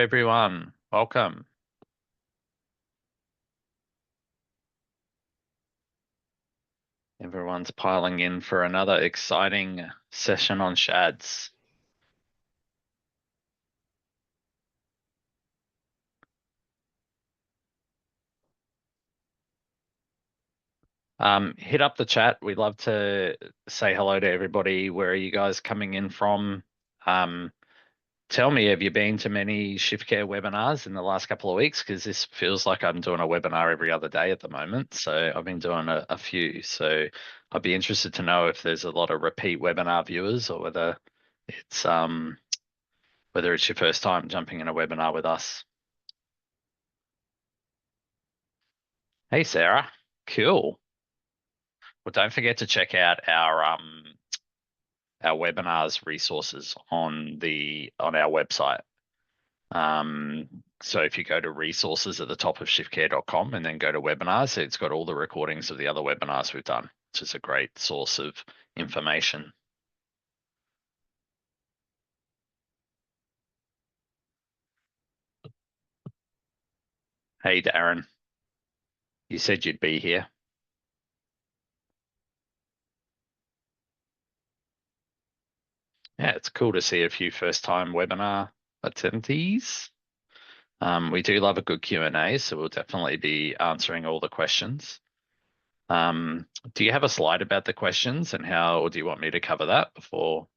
everyone. Welcome. Everyone's piling in for another exciting session on shads. Hit up the chat. We'd love to say hello to everybody. Where are you guys coming in from? Tell me, have you been to many Shiftcare webinars in the last couple of weeks? Because this feels like I'm doing a webinar every other day at the moment. So I've been doing a few. So I'd be interested to know if there's a lot of repeat webinar viewers or whether it's your first time jumping in a webinar with us. Hey, Sarah. Cool. Well, don't forget to check out our webinars resources on our website. So if you go to resources at the top of shiftcare.com and then go to webinars, it's got all the recordings of the other webinars we've done, which is a great source of information. Hey, Darren. You said you'd be here. Yeah, it's cool to see a few first-time webinar attendees. We do love a good Q&A, so we'll definitely be answering all the questions. Do you have a slide about the questions and how, or do you want me to cover that before?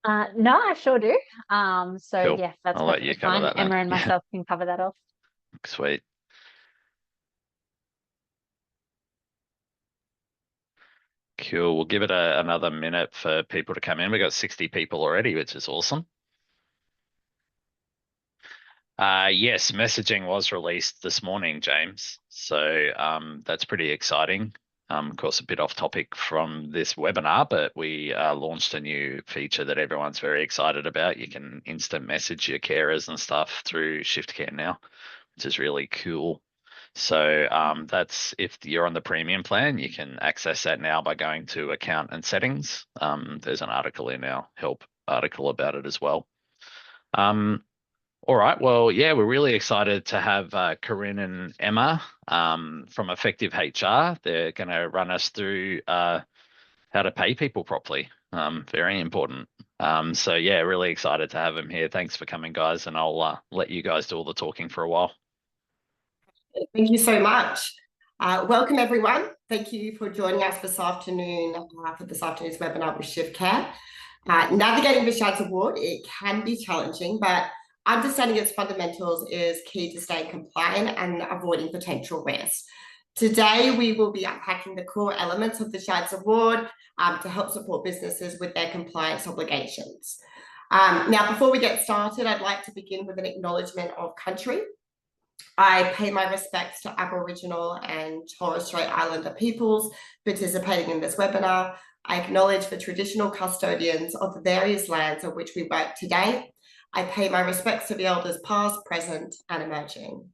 No, I sure do. Cool. Yeah, that's I'll let you cover fine. that then. Emma and myself can cover that off. Sweet. Cool. We'll give it another minute for people to come in. We got 60 people already, which is awesome. Yes, messaging was released this morning, James. So that's pretty exciting. Of course, a bit off topic from this webinar, but we launched a new feature that everyone's very excited about. You can instant message your carers and stuff through Shiftcare now, which is really cool. So that's if you're on the premium plan, you can access that now by going to account and settings. There's an article in our help article about it as well. All right. Well, yeah, we're really excited to have Corinne and Emma from Effective HR. They're going to run us through how to pay people properly. Very important. So yeah, really excited to have them here. Thanks for coming, guys, and I'll let you guys do all the talking for a while. Thank you so much. Welcome, everyone. Thank you for joining us this afternoon for this afternoon's webinar with Shiftcare. Navigating the SHADS Award, it can be challenging, but understanding its fundamentals is key to staying compliant and avoiding potential risks. Today, we will be unpacking the core elements of the SHADS Award to help support businesses with their compliance obligations. Now, before we get started, I'd like to begin with an acknowledgement of country. I pay my respects to Aboriginal and Torres Strait Islander peoples participating in this webinar. I acknowledge the traditional custodians of the various lands on which we work today. I pay my respects to the elders past, present, and emerging.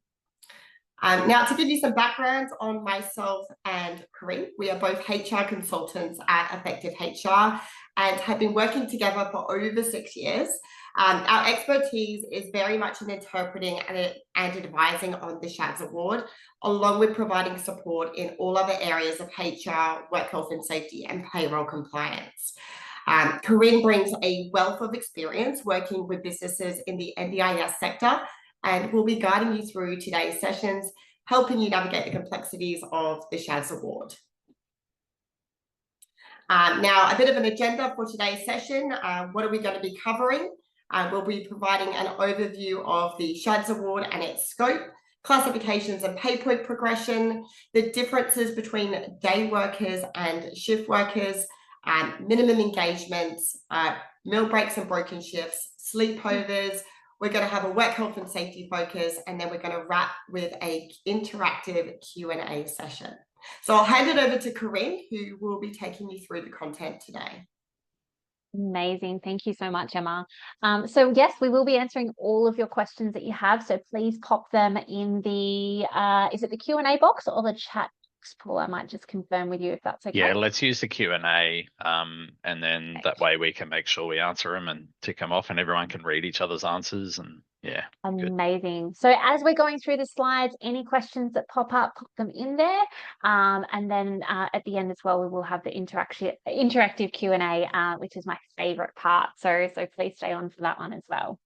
Now, to give you some background on myself and Corinne, we are both HR consultants at Effective HR and have been working together for over 6 years. Our expertise is very much in interpreting and advising on the SHADS Award, along with providing support in all other areas of HR, work health and safety, and payroll compliance. Corinne brings a wealth of experience working with businesses in the NDIS sector and will be guiding you through today's sessions, helping you navigate the complexities of the SHADS Award. Now, a bit of an agenda for today's session. What are we going to be covering? We'll be providing an overview of the SHADS Award and its scope, classifications and pay point progression, the differences between day workers and shift workers, minimum engagements, meal breaks and broken shifts, sleepovers. We're going to have a work health and safety focus, and then we're going to wrap with an interactive Q&A session. So I'll hand it over to Corinne, who will be taking you through the content today. Amazing. Thank you so much, Emma. So yes, we will be answering all of your questions that you have. So please pop them in the, is it the Q&A box or the chat box, Paul? I might just confirm with you if that's okay. Yeah, let's use the Q&A and then that way we can make sure we answer them and tick them off and everyone can read each other's answers and Yeah. Good. Amazing. So as we're going through the slides, any questions that pop up, pop them in there. And then at the end as well, we will have the interactive Q&A, which is my favorite part. So please stay on for that one as well.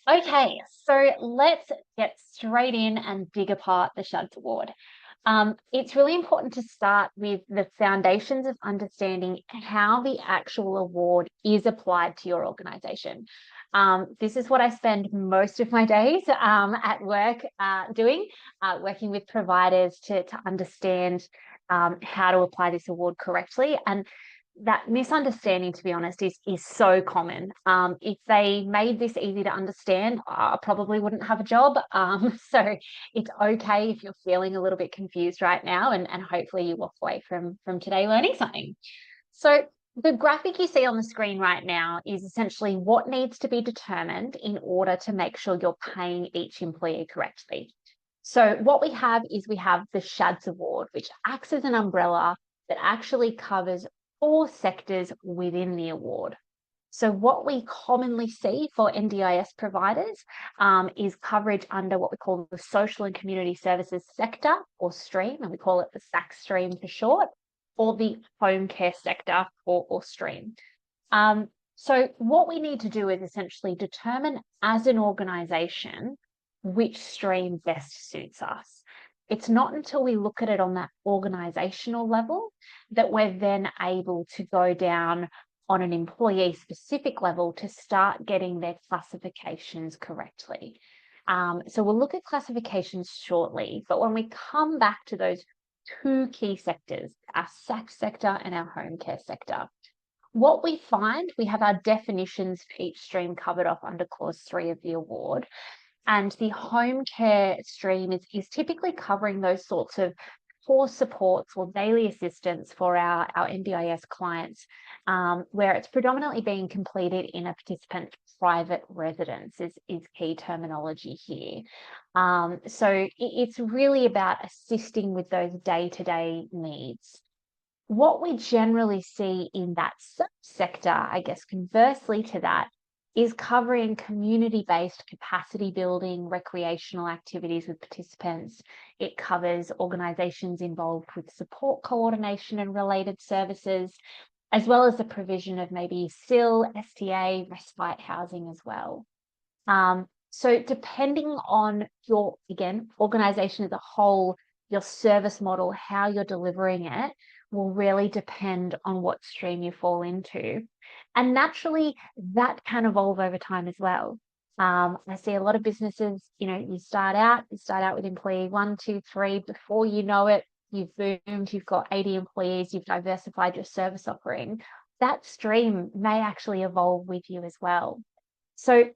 Okay, so let's get straight in and dig apart the SHADS Award. It's really important to start with the foundations of understanding how the actual award is applied to your organisation. This is what I spend most of my days at work doing, working with providers to understand how to apply this award correctly. And that misunderstanding, to be honest, is so common. If they made this easy to understand, I probably wouldn't have a job. So it's okay if you're feeling a little bit confused right now, and hopefully you walk away from today learning something. So the graphic you see on the screen right now is essentially what needs to be determined in order to make sure you're paying each employee correctly. So what we have is we have the SHADS Award, which acts as an umbrella that actually covers 4 sectors within the award. So what we commonly see for NDIS providers is coverage under what we call the social and community services sector, or stream, and we call it the SAC stream for short, or the home care sector, or stream. So what we need to do is essentially determine as an organisation which stream best suits us. It's not until we look at it on that organisational level that we're then able to go down on an employee specific level to start getting their classifications correctly. So we'll look at classifications shortly, but when we come back to those 2 key sectors, our SAC sector and our home care sector, what we find, we have our definitions for each stream covered off under clause 3 of the award. And the home care stream is typically covering those sorts of core supports or daily assistance for our NDIS clients, where it's predominantly being completed in a participant's private residence is key terminology here. So it's really about assisting with those day-to-day needs. What we generally see in that sector, I guess conversely to that, is covering community-based capacity building, recreational activities with participants. It covers organisations involved with support coordination and related services, as well as the provision of maybe SIL, STA, respite housing as well. So depending on your, again, organisation as a whole, your service model, how you're delivering it, will really depend on what stream you fall into. And naturally, that can evolve over time as well. I see a lot of businesses, you start out with employee 1, 2, 3, before you know it, you've boomed, you've got 80 employees, you've diversified your service offering. That stream may actually evolve with you as well. So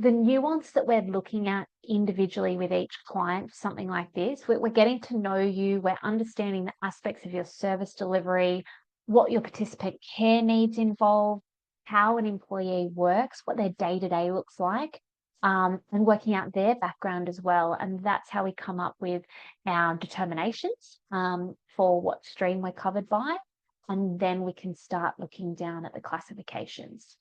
the nuance that we're looking at individually with each client, something like this, we're getting to know you, we're understanding the aspects of your service delivery, what your participant care needs involve, how an employee works, what their day-to-day looks like, and working out their background as well. And that's how we come up with our determinations for what stream we're covered by. And then we can start looking down at the classifications.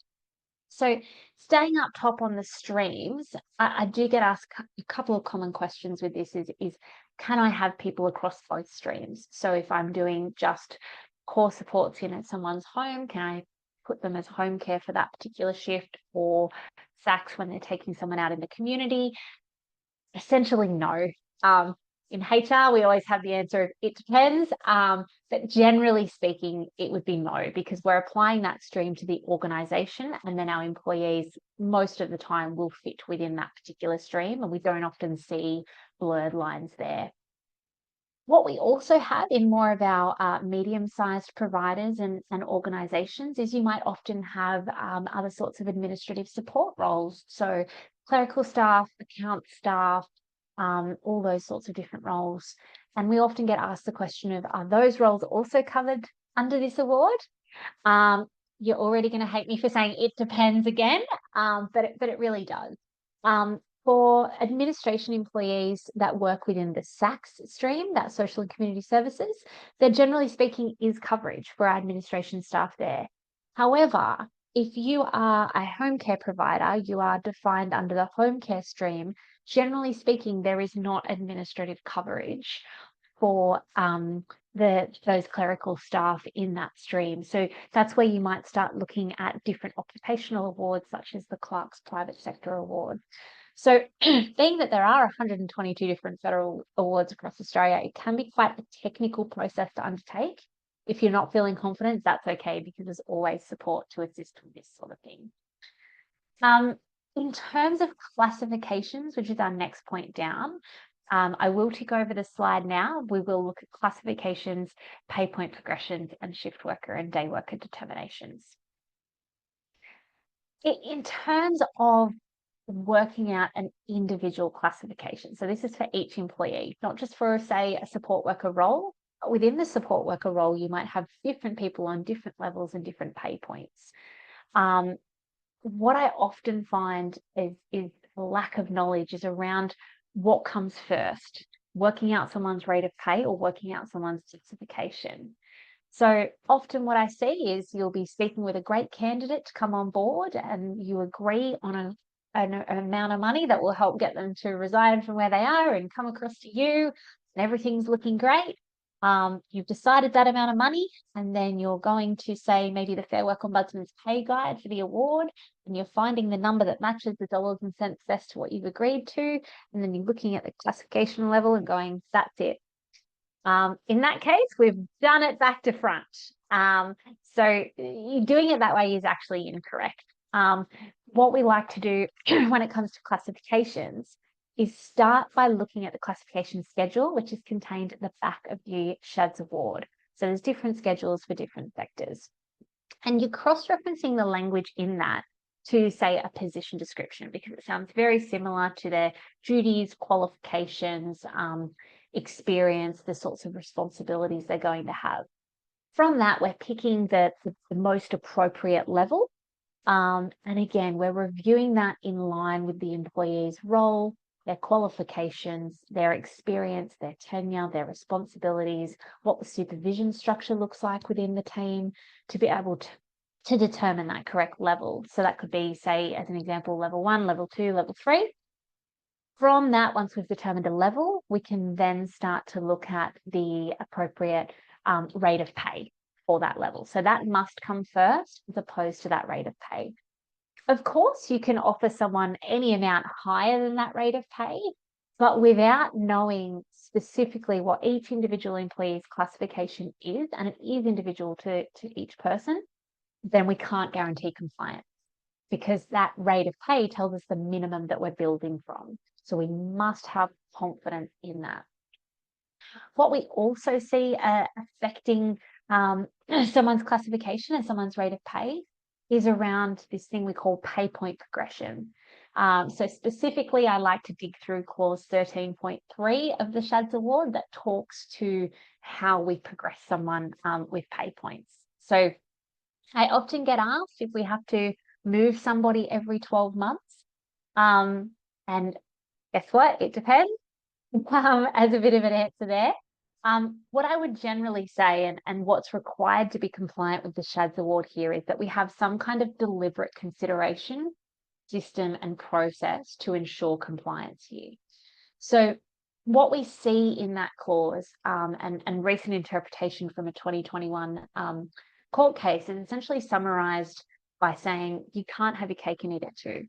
So staying up top on the streams, I do get asked a couple of common questions with this is can I have people across both streams? So if I'm doing just core supports in at someone's home, can I put them as home care for that particular shift, or SACs when they're taking someone out in the community? Essentially, no. In HR, we always have the answer of it depends, but generally speaking, it would be no, because we're applying that stream to the organisation, and then our employees most of the time will fit within that particular stream, and we don't often see blurred lines there. What we also have in more of our medium-sized providers and organisations is you might often have other sorts of administrative support roles, so clerical staff, account staff, all those sorts of different roles. And we often get asked the question of, are those roles also covered under this award? You're already going to hate me for saying it depends again, but it really does. For administration employees that work within the SACS stream, that social and community services, there generally speaking is coverage for our administration staff there. However, if you are a home care provider, you are defined under the home care stream. Generally speaking, there is not administrative coverage for those clerical staff in that stream. So that's where you might start looking at different occupational awards, such as the Clerks Private Sector Award. So being that there are 122 different federal awards across Australia, it can be quite a technical process to undertake. If you're not feeling confident, that's okay, because there's always support to assist with this sort of thing. In terms of classifications, which is our next point down, I will tick over the slide now. We will look at classifications, pay point progressions, and shift worker and day worker determinations. In terms of working out an individual classification, so this is for each employee, not just for, say, a support worker role. But within the support worker role, you might have different people on different levels and different pay points. What I often find is lack of knowledge is around what comes first, working out someone's rate of pay or working out someone's classification. So often what I see is you'll be speaking with a great candidate to come on board, and you agree on an amount of money that will help get them to resign from where they are and come across to you, and everything's looking great. You've decided that amount of money, and then you're going to say maybe the Fair Work Ombudsman's pay guide for the award, and you're finding the number that matches the dollars and cents best to what you've agreed to, and then you're looking at the classification level and going, that's it. In that case, we've done it back to front. So doing it that way is actually incorrect. What we like to do when it comes to classifications is start by looking at the classification schedule, which is contained at the back of the SHADS award. So there's different schedules for different sectors. And you're cross-referencing the language in that to, say, a position description, because it sounds very similar to their duties, qualifications, experience, the sorts of responsibilities they're going to have. From that, we're picking the most appropriate level. And again, we're reviewing that in line with the employee's role, their qualifications, their experience, their tenure, their responsibilities, what the supervision structure looks like within the team, to be able to determine that correct level. So that could be, say, as an example, level 1, level 2, level 3. From that, once we've determined a level, we can then start to look at the appropriate rate of pay for that level. So that must come first, as opposed to that rate of pay. Of course, you can offer someone any amount higher than that rate of pay, but without knowing specifically what each individual employee's classification is, and it is individual to each person, then we can't guarantee compliance, because that rate of pay tells us the minimum that we're building from. So we must have confidence in that. What we also see affecting someone's classification and someone's rate of pay is around this thing we call pay point progression. So specifically, I like to dig through clause 13.3 of the SHADS award that talks to how we progress someone with pay points. So I often get asked if we have to move somebody every 12 months. And guess what? It depends. As a bit of an answer there. What I would generally say, and what's required to be compliant with the SHADS award here, is that we have some kind of deliberate consideration, system and process to ensure compliance here. So what we see in that clause and recent interpretation from a 2021 court case is essentially summarised by saying you can't have your cake and eat it too.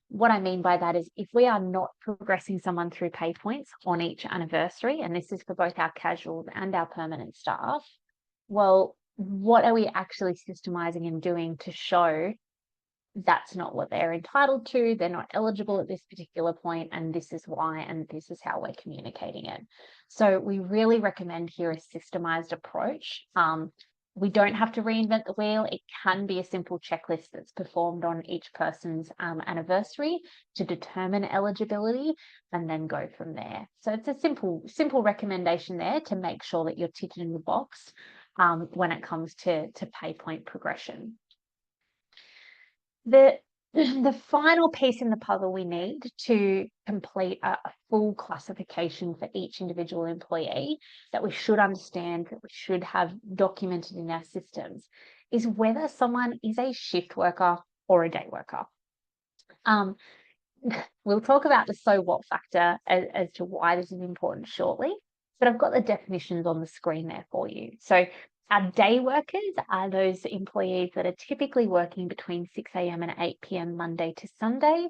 What I mean by that is, if we are not progressing someone through pay points on each anniversary, and this is for both our casuals and our permanent staff, well, what are we actually systemizing and doing to show that's not what they're entitled to, they're not eligible at this particular point, and this is why, and this is how we're communicating it. So we really recommend here a systemized approach. We don't have to reinvent the wheel. It can be a simple checklist that's performed on each person's anniversary to determine eligibility, and then go from there. So it's a simple recommendation there to make sure that you're ticking the box when it comes to pay point progression. The final piece in the puzzle we need to complete a full classification for each individual employee that we should understand, that we should have documented in our systems, is whether someone is a shift worker or a day worker. We'll talk about the so what factor as to why this is important shortly, but I've got the definitions on the screen there for you. So our day workers are those employees that are typically working between 6 a.m. and 8 p.m. Monday to Sunday.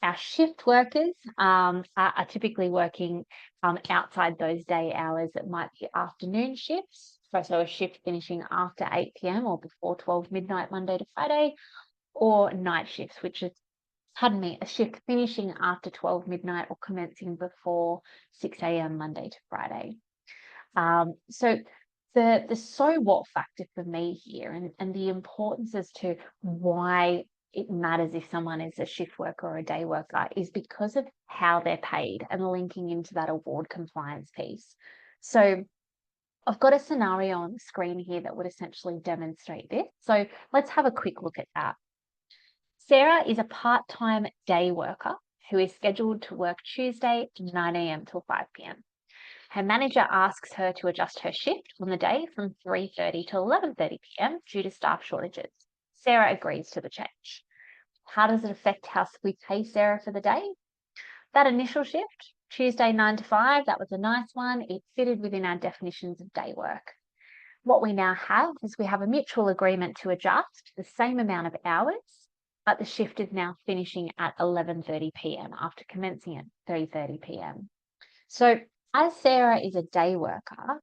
Our shift workers are typically working outside those day hours. That might be afternoon shifts, so a shift finishing after 8 p.m. or before 12 midnight Monday to Friday, or night shifts, which is, a shift finishing after 12 midnight or commencing before 6 a.m. Monday to Friday. So the so what factor for me here and the importance as to why it matters if someone is a shift worker or a day worker is because of how they're paid and linking into that award compliance piece. So I've got a scenario on the screen here that would essentially demonstrate this. So let's have a quick look at that. Sarah is a part-time day worker who is scheduled to work Tuesday 9 a.m. till 5 p.m. Her manager asks her to adjust her shift on the day from 3:30 to 11:30 p.m. due to staff shortages. Sarah agrees to the change. How does it affect how we pay Sarah for the day? That initial shift, Tuesday 9 to 5, that was a nice one. It fitted within our definitions of day work. What we now have is we have a mutual agreement to adjust the same amount of hours, but the shift is now finishing at 11:30 p.m. after commencing at 3:30 p.m. So as Sarah is a day worker,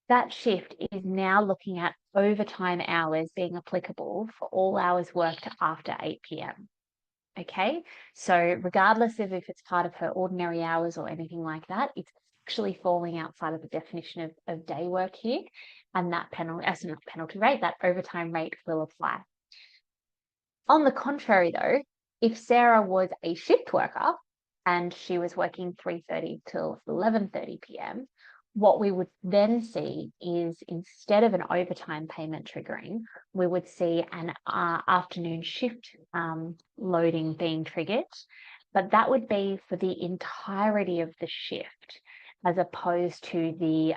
that shift is now looking at overtime hours being applicable for all hours worked after 8 p.m. Okay, so regardless of if it's part of her ordinary hours or anything like that, it's actually falling outside of the definition of day work here, and that penalty rate, that overtime rate will apply. On the contrary, though, if Sarah was a shift worker and she was working 3:30 till 11:30 p.m., what we would then see is instead of an overtime payment triggering, we would see an afternoon shift loading being triggered, but that would be for the entirety of the shift as opposed to the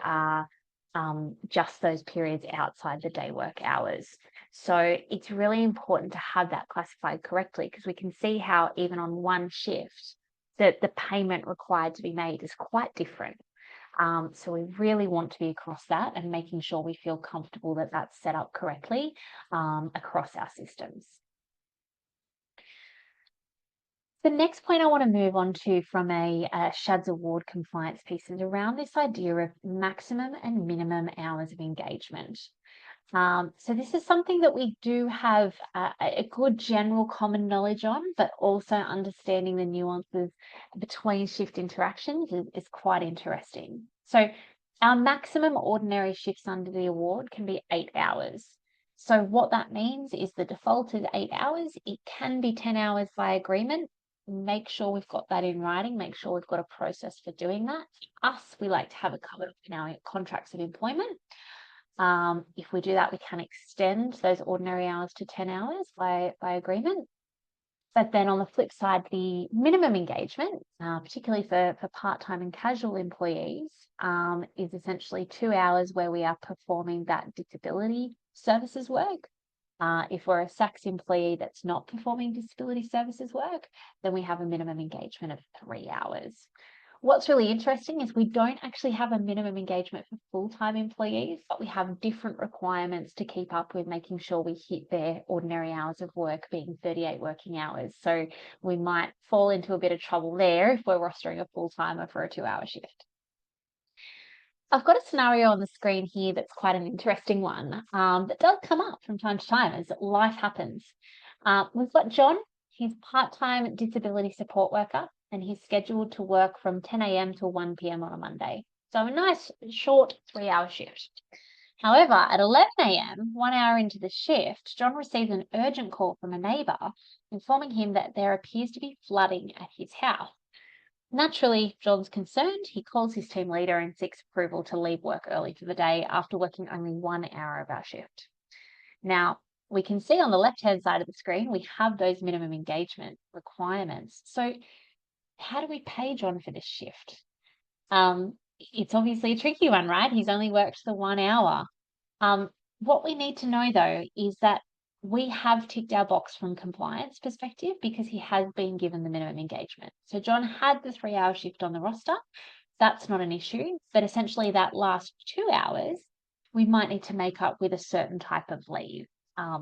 just those periods outside the day work hours. So it's really important to have that classified correctly because we can see how even on one shift that the payment required to be made is quite different. So we really want to be across that and making sure we feel comfortable that that's set up correctly across our systems. The next point I want to move on to from a SHADS award compliance piece is around this idea of maximum and minimum hours of engagement. So this is something that we do have a good general common knowledge on, but also understanding the nuances between shift interactions is quite interesting. So our maximum ordinary shifts under the award can be 8 hours. So what that means is the default is 8 hours. It can be 10 hours by agreement. Make sure we've got that in writing, make sure we've got a process for doing that. Us, we like to have it covered in our contracts of employment. If we do that, we can extend those ordinary hours to 10 hours by agreement. But then on the flip side, the minimum engagement, particularly for part-time and casual employees, is essentially 2 hours where we are performing that disability services work. If we're a SACS employee that's not performing disability services work, then we have a minimum engagement of 3 hours. What's really interesting is we don't actually have a minimum engagement for full-time employees, but we have different requirements to keep up with making sure we hit their ordinary hours of work being 38 working hours. So we might fall into a bit of trouble there if we're rostering a full-timer for a 2-hour shift. I've got a scenario on the screen here that's quite an interesting one that does come up from time to time as life happens. We've got John, he's a part-time disability support worker and he's scheduled to work from 10 a.m. till 1 p.m. on a Monday. So a nice short 3-hour shift. However, at 11 a.m., 1 hour into the shift, John receives an urgent call from a neighbour informing him that there appears to be flooding at his house. Naturally, John's concerned. He calls his team leader and seeks approval to leave work early for the day after working only 1 hour of our shift. Now, we can see on the left-hand side of the screen, we have those minimum engagement requirements. So how do we pay John for this shift? It's obviously a tricky one, right? He's only worked the 1 hour. What we need to know though is that we have ticked our box from compliance perspective because he has been given the minimum engagement. So John had the 3-hour shift on the roster. That's not an issue, but essentially that last 2 hours, we might need to make up with a certain type of leave.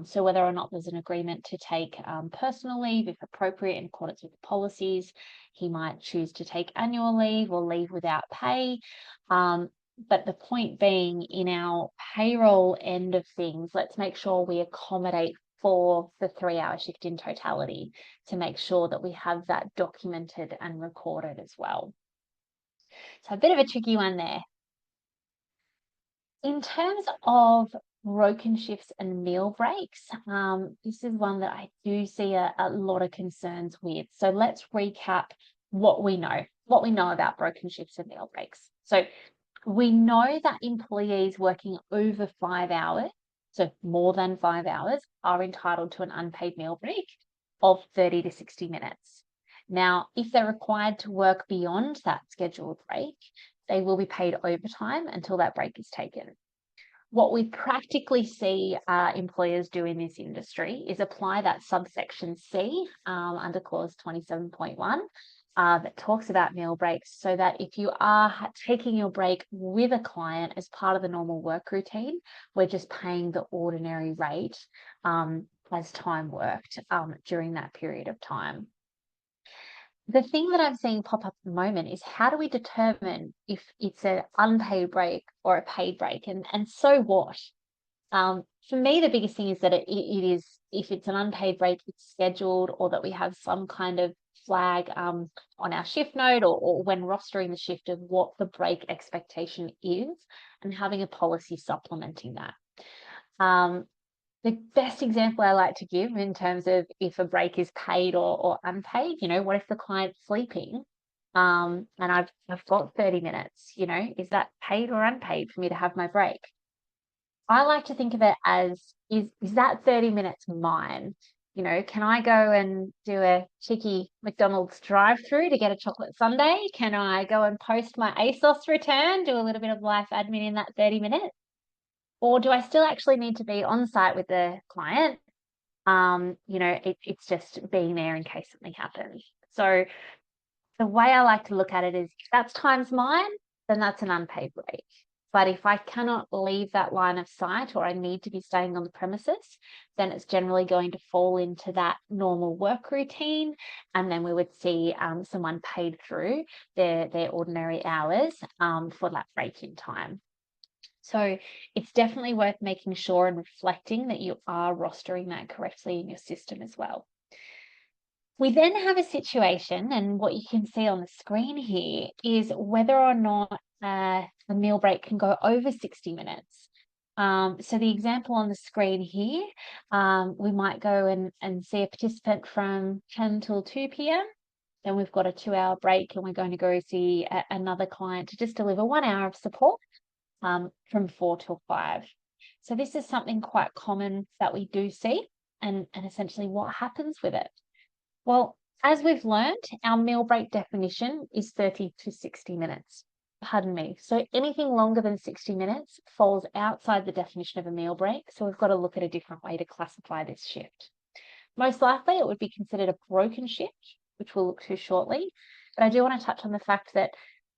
So whether or not there's an agreement to take personal leave, if appropriate in accordance with the policies, he might choose to take annual leave or leave without pay. But the point being, in our payroll end of things, let's make sure we accommodate for the 3-hour shift in totality to make sure that we have that documented and recorded as well. So a bit of a tricky one there. In terms of broken shifts and meal breaks, this is one that I do see a lot of concerns with. So let's recap what we know about broken shifts and meal breaks. So we know that employees working over 5 hours, so more than 5 hours, are entitled to an unpaid meal break of 30 to 60 minutes. Now, if they're required to work beyond that scheduled break, they will be paid overtime until that break is taken. What we practically see employers do in this industry is apply that subsection C under clause 27.1 that talks about meal breaks, so that if you are taking your break with a client as part of the normal work routine, we're just paying the ordinary rate as time worked during that period of time. The thing that I'm seeing pop up at the moment is, how do we determine if it's an unpaid break or a paid break? And so what? For me, the biggest thing is that it is, if it's an unpaid break, it's scheduled, or that we have some kind of flag on our shift note or when rostering the shift of what the break expectation is, and having a policy supplementing that. The best example I like to give in terms of if a break is paid or unpaid, what if the client's sleeping and I've got 30 minutes, is that paid or unpaid for me to have my break? I like to think of it as, is that 30 minutes mine? Can I go and do a cheeky McDonald's drive-through to get a chocolate sundae? Can I go and post my ASOS return, do a little bit of life admin in that 30 minutes? Or do I still actually need to be on site with the client? It's just being there in case something happens. So the way I like to look at it is, if that's time's mine, then that's an unpaid break. But if I cannot leave that line of sight, or I need to be staying on the premises, then it's generally going to fall into that normal work routine. And then we would see someone paid through their ordinary hours for that break in time. So it's definitely worth making sure and reflecting that you are rostering that correctly in your system as well. We then have a situation, and what you can see on the screen here is whether or not the meal break can go over 60 minutes. So the example on the screen here, we might go and see a participant from 10 till 2 p.m. Then we've got a 2-hour break, and we're going to go see another client to just deliver 1 hour of support from 4 till 5. So this is something quite common that we do see, and essentially what happens with it. Well, as we've learned, our meal break definition is 30 to 60 minutes. Pardon me. So anything longer than 60 minutes falls outside the definition of a meal break. So we've got to look at a different way to classify this shift. Most likely it would be considered a broken shift, which we'll look to shortly. But I do want to touch on the fact that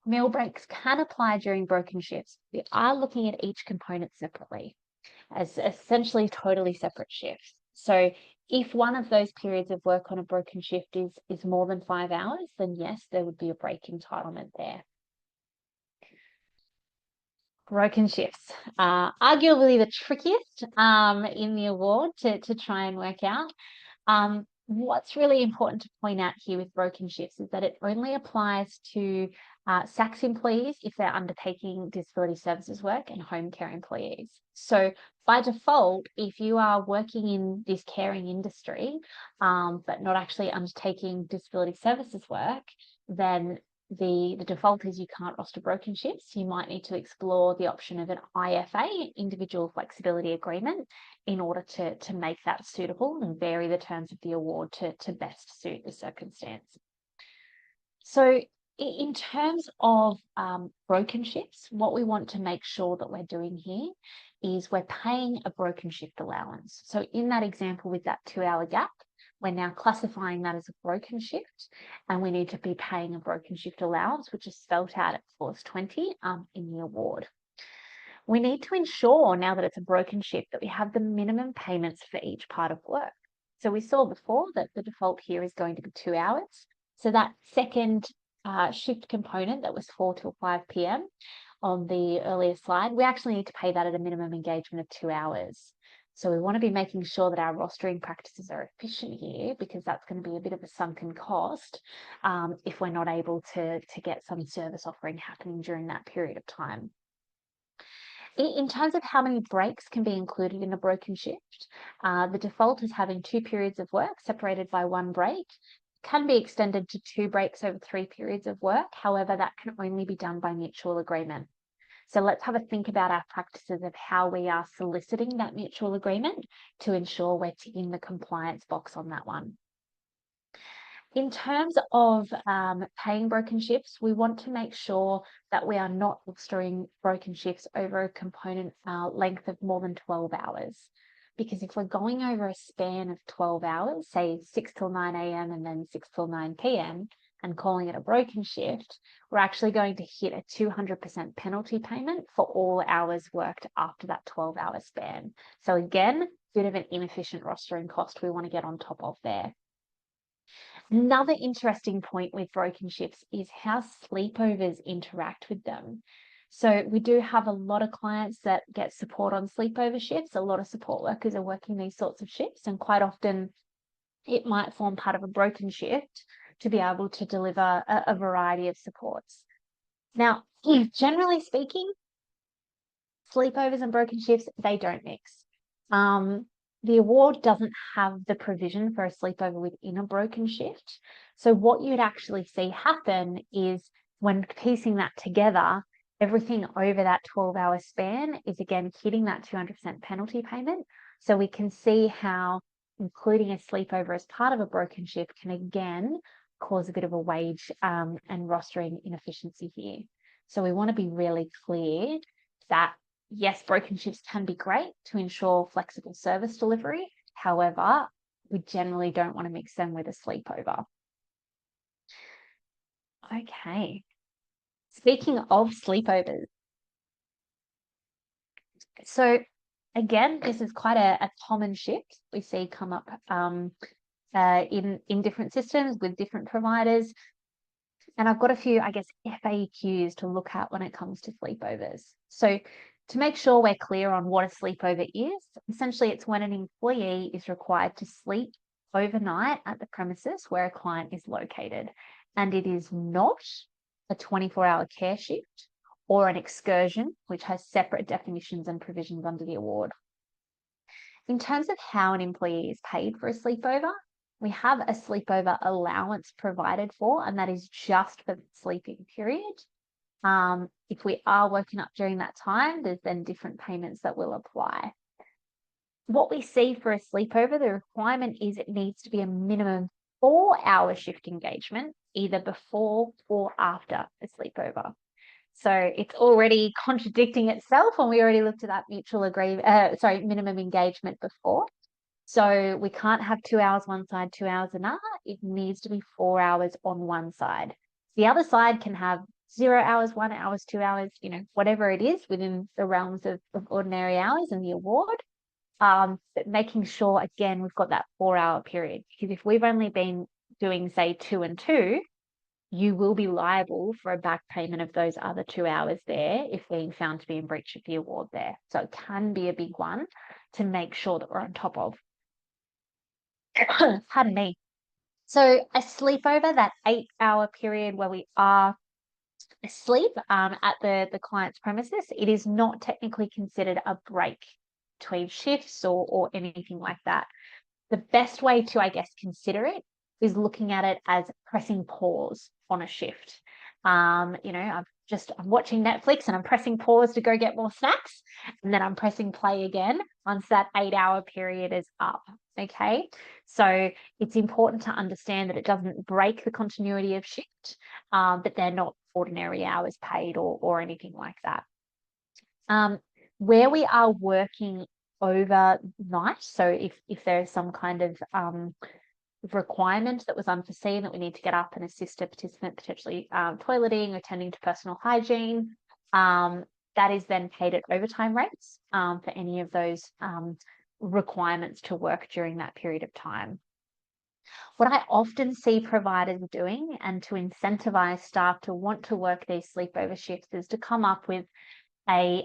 meal breaks can apply during broken shifts. We are looking at each component separately as essentially totally separate shifts. So if one of those periods of work on a broken shift is more than 5 hours, then yes, there would be a break entitlement there. Broken shifts are arguably the trickiest in the award to try and work out. What's really important to point out here with broken shifts is that it only applies to SACS employees if they're undertaking disability services work, and home care employees. So by default, if you are working in this caring industry, but not actually undertaking disability services work, then the default is you can't roster broken shifts. You might need to explore the option of an IFA, individual flexibility agreement, in order to make that suitable and vary the terms of the award to best suit the circumstance. So In terms of broken shifts, what we want to make sure that we're doing here is we're paying a broken shift allowance. So in that example with that 2-hour gap, we're now classifying that as a broken shift, and we need to be paying a broken shift allowance, which is spelled out at clause 20 in the award. We need to ensure, now that it's a broken shift, that we have the minimum payments for each part of work. So we saw before that the default here is going to be 2 hours. So that second shift component that was 4 till 5 p.m. on the earlier slide, we actually need to pay that at a minimum engagement of 2 hours. So we want to be making sure that our rostering practices are efficient here, because that's going to be a bit of a sunken cost if we're not able to get some service offering happening during that period of time. In terms of how many breaks can be included in a broken shift, the default is having 2 periods of work separated by 1 break. Can be extended to 2 breaks over 3 periods of work. However, that can only be done by mutual agreement. So let's have a think about our practices of how we are soliciting that mutual agreement to ensure we're ticking the compliance box on that one. In terms of paying broken shifts, we want to make sure that we are not rostering broken shifts over a component length of more than 12 hours. Because if we're going over a span of 12 hours, say 6 till 9 a.m. and then 6 till 9 p.m., and calling it a broken shift, we're actually going to hit a 200% penalty payment for all hours worked after that 12-hour span. So again, bit of an inefficient rostering cost we want to get on top of there. Another interesting point with broken shifts is how sleepovers interact with them. So we do have a lot of clients that get support on sleepover shifts. A lot of support workers are working these sorts of shifts, and quite often it might form part of a broken shift to be able to deliver a variety of supports. Now, generally speaking, sleepovers and broken shifts, they don't mix. The award doesn't have the provision for a sleepover within a broken shift. So what you'd actually see happen is, when piecing that together, everything over that 12-hour span is again hitting that 200% penalty payment. So we can see how including a sleepover as part of a broken shift can again cause a bit of a wage and rostering inefficiency here. So we want to be really clear that yes, broken shifts can be great to ensure flexible service delivery. However, we generally don't want to mix them with a sleepover. Okay. Speaking of sleepovers. So again, this is quite a common shift we see come up in different systems with different providers. And I've got a few, I guess, FAQs to look at when it comes to sleepovers. So to make sure we're clear on what a sleepover is, essentially it's when an employee is required to sleep overnight at the premises where a client is located, and it is not a 24-hour care shift or an excursion, which has separate definitions and provisions under the award. In terms of how an employee is paid for a sleepover, we have a sleepover allowance provided for, and that is just for the sleeping period. If we are working up during that time, there's then different payments that will apply. What we see for a sleepover, the requirement is it needs to be a minimum 4-hour shift engagement, either before or after a sleepover. So it's already contradicting itself when we already looked at that minimum engagement before. So we can't have 2 hours one side, 2 hours another. It needs to be 4 hours on one side. The other side can have 0 hours, 1 hour, 2 hours, whatever it is within the realms of ordinary hours in the award. But making sure, again, we've got that 4-hour period, because if we've only been doing, say, 2 and 2, you will be liable for a back payment of those other 2 hours there if being found to be in breach of the award there. So it can be a big one to make sure that we're on top of. Pardon me. So a sleepover, that 8-hour period where we are asleep at the client's premises, it is not technically considered a break between shifts or anything like that. The best way to, I guess, consider it is looking at it as pressing pause on a shift. I'm watching Netflix and I'm pressing pause to go get more snacks, and then I'm pressing play again once that 8-hour period is up. Okay, so it's important to understand that it doesn't break the continuity of shift, but they're not ordinary hours paid or anything like that. Where we are working overnight, so if there's some kind of requirement that was unforeseen, that we need to get up and assist a participant potentially toileting or tending to personal hygiene, that is then paid at overtime rates for any of those requirements to work during that period of time. What I often see providers doing, and to incentivize staff to want to work these sleepover shifts, is to come up with a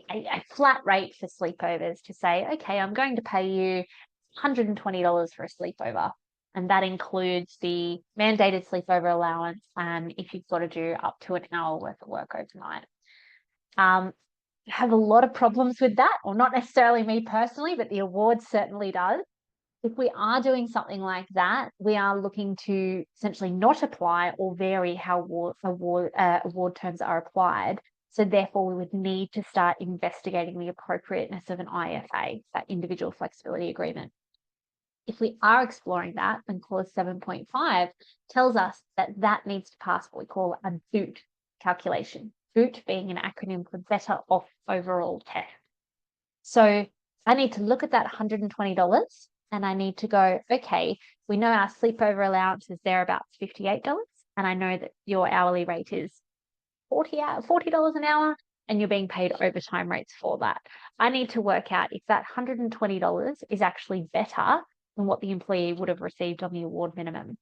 flat rate for sleepovers, to say, okay, I'm going to pay you $120 for a sleepover. And that includes the mandated sleepover allowance, and if you've got to do up to an hour worth of work overnight. Have a lot of problems with that, or not necessarily me personally, but the award certainly does. If we are doing something like that, we are looking to essentially not apply or vary how award terms are applied. So therefore, we would need to start investigating the appropriateness of an IFA, that individual flexibility agreement. If we are exploring that, then clause 7.5 tells us that that needs to pass what we call a BOOT calculation. BOOT being an acronym for Better Off Overall Test. So I need to look at that $120 and I need to go, okay, we know our sleepover allowance is thereabouts $58, and I know that your hourly rate is $40 an hour, and you're being paid overtime rates for that. I need to work out if that $120 is actually better than what the employee would have received on the award minimum.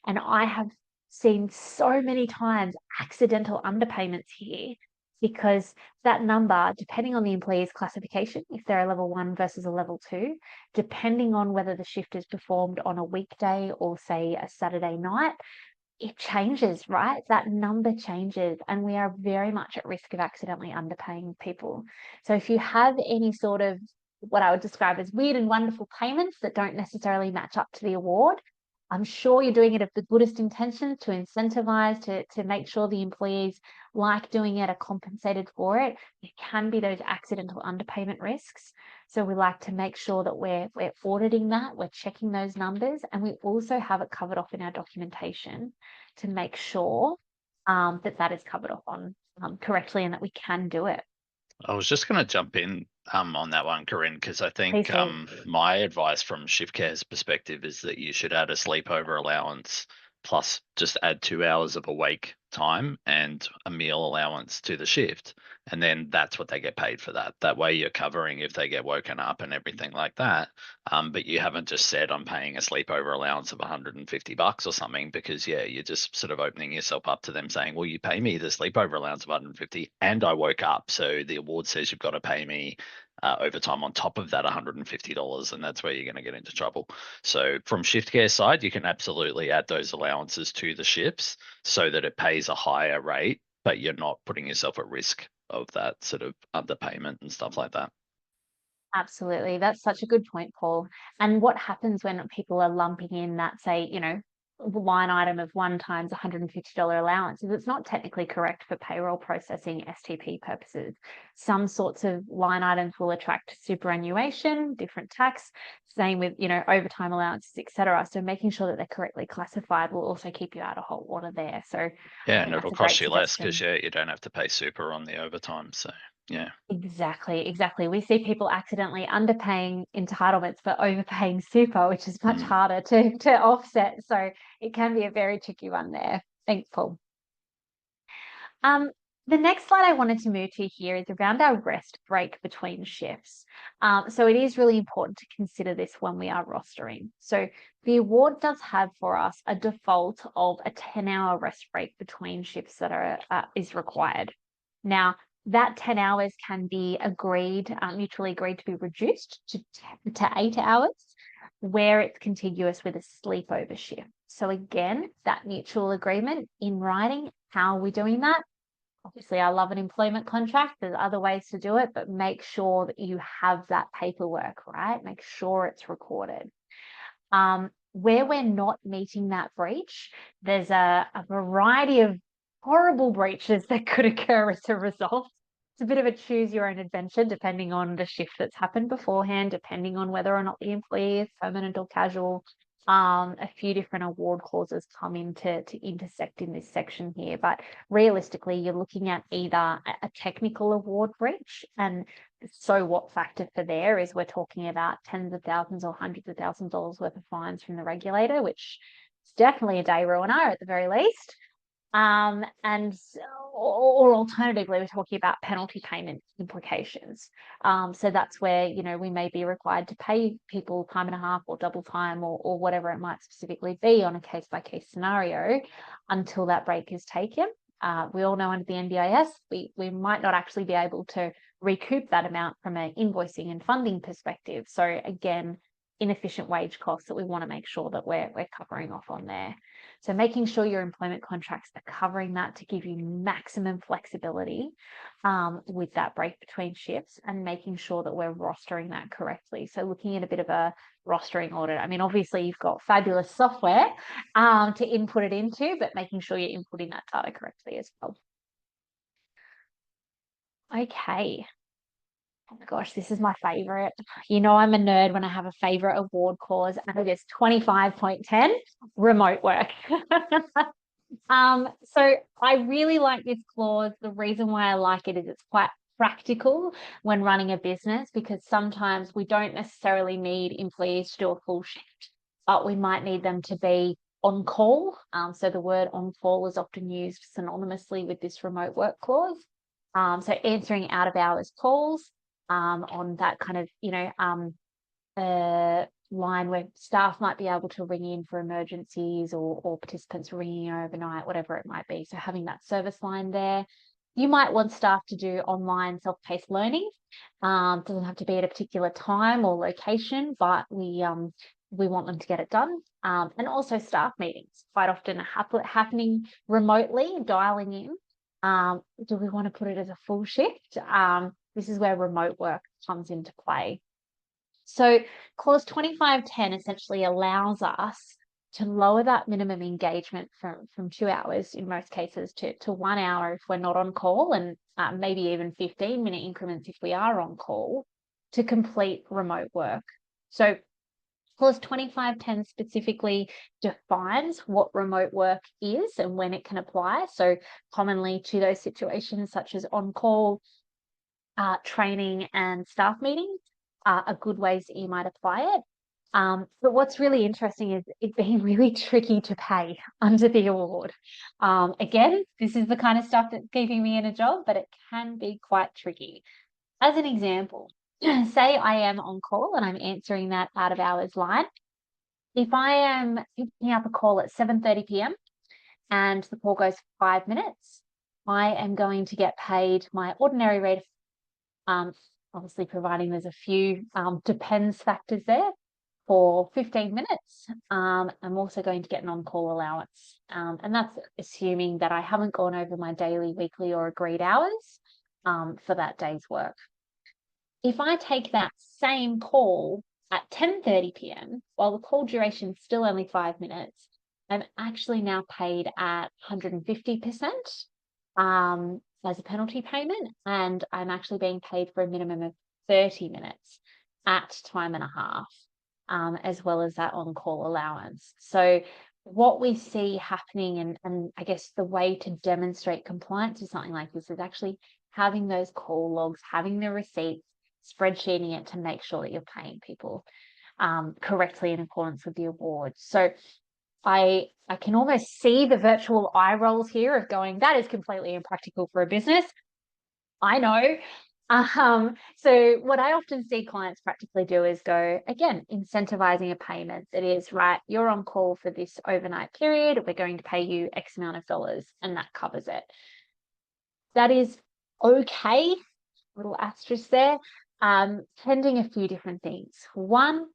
And I have seen so many times accidental underpayments here, because that number, depending on the employee's classification, if they're a level 1 versus a level 2, depending on whether the shift is performed on a weekday or say a Saturday night, it changes, right? That number changes, and we are very much at risk of accidentally underpaying people. So if you have any sort of what I would describe as weird and wonderful payments that don't necessarily match up to the award, I'm sure you're doing it of the goodest intentions, to incentivize, to make sure the employees like doing it, are compensated for it. There can be those accidental underpayment risks. So we like to make sure that we're auditing that, we're checking those numbers, and we also have it covered off in our documentation to make sure that that is covered off on correctly, and that we can do it. I was just going to jump in on that one, Corinne, because I think Please do. my advice from ShiftCare's perspective is that you should add a sleepover allowance, plus just add 2 hours of awake time and a meal allowance to the shift. And then that's what they get paid for that. That way you're covering if they get woken up and everything like that. But you haven't just said I'm paying a sleepover allowance of $150 or something, because you're just sort of opening yourself up to them saying, well, you pay me the sleepover allowance of $150 and I woke up. So the award says you've got to pay me overtime on top of that $150, and that's where you're going to get into trouble. So from ShiftCare side, you can absolutely add those allowances to the shifts so that it pays a higher rate, but you're not putting yourself at risk of that sort of underpayment and stuff like that. Absolutely. That's such a good point, Paul. And what happens when people are lumping in that, say, line item of 1 times $150 allowance, is it's not technically correct for payroll processing STP purposes. Some sorts of line items will attract superannuation, different tax, same with, overtime allowances, etc. So making sure that they're correctly classified will also keep you out of hot water there. So yeah, and it'll cost you less because suggestion. you don't have to pay super on the overtime. So yeah. Exactly. We see people accidentally underpaying entitlements but overpaying super, which is much harder to offset. So it can be a very tricky one there. Thanks, Paul. The next slide I wanted to move to here is around our rest break between shifts. So it is really important to consider this when we are rostering. So the award does have for us a default of a 10-hour rest break between shifts that is required. Now, that 10 hours can be mutually agreed to be reduced to 8 hours, where it's contiguous with a sleepover shift. So again, that mutual agreement in writing, how are we doing that? Obviously, I love an employment contract. There's other ways to do it, but make sure that you have that paperwork, right? Make sure it's recorded. Where we're not meeting that breach, there's a variety of horrible breaches that could occur as a result. It's a bit of a choose your own adventure, depending on the shift that's happened beforehand, depending on whether or not the employee is permanent or casual. A few different award clauses come in to intersect in this section here, but realistically, you're looking at either a technical award breach, and so what factor for there is we're talking about tens of thousands or hundreds of thousands of dollars worth of fines from the regulator, which is definitely a day ruiner at the very least. Or alternatively, we're talking about penalty payment implications. So that's where, you know, we may be required to pay people time and a half or double time or whatever it might specifically be on a case by case scenario until that break is taken. We all know under the NDIS, we might not actually be able to recoup that amount from an invoicing and funding perspective. So again, inefficient wage costs that we want to make sure that we're covering off on there. So making sure your employment contracts are covering that to give you maximum flexibility with that break between shifts, and making sure that we're rostering that correctly. So looking at a bit of a rostering audit. I mean, obviously you've got fabulous software to input it into, but making sure you're inputting that data correctly as well. Okay. Oh my gosh, this is my favorite. You know, I'm a nerd when I have a favorite award clause, and it is 25.10, remote work. So I really like this clause. The reason why I like it is it's quite practical when running a business, because sometimes we don't necessarily need employees to do a full shift, but we might need them to be on call. So the word on call is often used synonymously with this remote work clause. So answering out of hours calls, on that kind of, you know, line where staff might be able to ring in for emergencies or participants ringing overnight, whatever it might be. So having that service line there. You might want staff to do online self-paced learning. Doesn't have to be at a particular time or location, but we want them to get it done. And also staff meetings, quite often happening remotely, dialing in. Do we want to put it as a full shift? This is where remote work comes into play. So clause 25.10 essentially allows us to lower that minimum engagement from 2 hours in most cases to 1 hour if we're not on call, and maybe even 15-minute increments if we are on call, to complete remote work. So clause 25.10 specifically defines what remote work is and when it can apply. So commonly to those situations such as on call, training and staff meetings are a good ways that you might apply it. But what's really interesting is it being really tricky to pay under the award. Again, this is the kind of stuff that's keeping me in a job, but it can be quite tricky. As an example, say I am on call and I'm answering that out of hours line. If I am picking up a call at 7:30 p.m. and the call goes for 5 minutes, I am going to get paid my ordinary rate of, obviously providing there's a few depends factors there, for 15 minutes. I'm also going to get an on-call allowance. And that's assuming that I haven't gone over my daily, weekly or agreed hours for that day's work. If I take that same call at 10:30 p.m, while the call duration is still only 5 minutes, I'm actually now paid at 150% as a penalty payment, and I'm actually being paid for a minimum of 30 minutes at time and a half, as well as that on-call allowance. So what we see happening, and I guess the way to demonstrate compliance with something like this is actually having those call logs, having the receipts, spreadsheeting it to make sure that you're paying people correctly in accordance with the award. So I can almost see the virtual eye rolls here of going, that is completely impractical for a business. I know. So what I often see clients practically do is go, again, incentivizing a payment that is, right, you're on call for this overnight period, we're going to pay you X amount of dollars, and that covers it. That is okay, little asterisk there, pending a few different things. One,